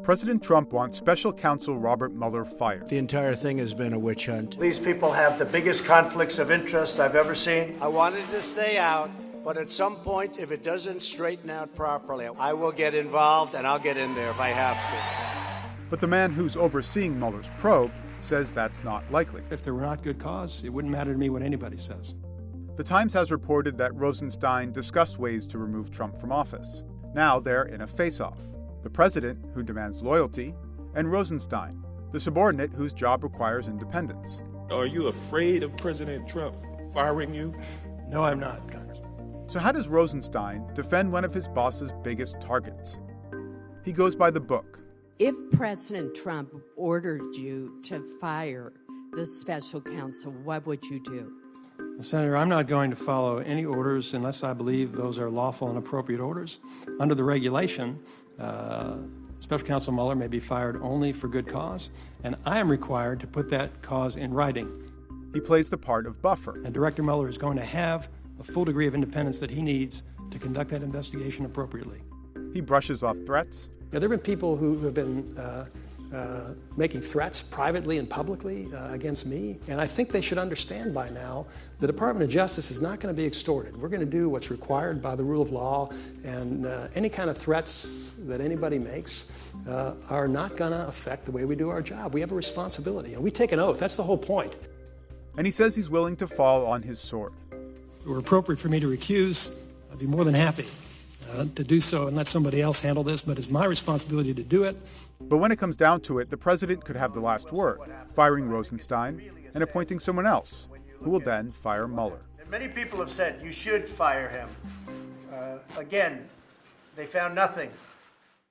President Trump wants special counsel Robert Mueller fired. The entire thing has been a witch hunt. These people have the biggest conflicts of interest I've ever seen. I wanted to stay out, but at some point, if it doesn't straighten out properly, I will get involved and I'll get in there if I have to. But the man who's overseeing Mueller's probe says that's not likely. If there were not good cause, it wouldn't matter to me what anybody says. The Times has reported that Rosenstein discussed ways to remove Trump from office. Now they're in a face-off. The president, who demands loyalty, and Rosenstein, the subordinate whose job requires independence. Are you afraid of President Trump firing you? No, I'm not, Congressman. So how does Rosenstein defend one of his boss's biggest targets? He goes by the book. If President Trump ordered you to fire the special counsel, what would you do? Well, Senator, I'm not going to follow any orders unless I believe those are lawful and appropriate orders. Under the regulation, Special Counsel Mueller may be fired only for good cause, and I am required to put that cause in writing. He plays the part of buffer. And Director Mueller is going to have a full degree of independence that he needs to conduct that investigation appropriately. He brushes off threats. Yeah, there have been people who have been making threats privately and publicly against me, and I think they should understand by now the Department of Justice is not going to be extorted. We're going to do what's required by the rule of law, and any kind of threats that anybody makes are not going to affect the way we do our job. We have a responsibility, and we take an oath. That's the whole point. And he says he's willing to fall on his sword. If it were appropriate for me to recuse, I'd be more than happy to do so and let somebody else handle this, but it's my responsibility to do it. But when it comes down to it, the president could have the last word, firing Rosenstein and appointing someone else, who will then fire Mueller. And many people have said you should fire him. Again, they found nothing.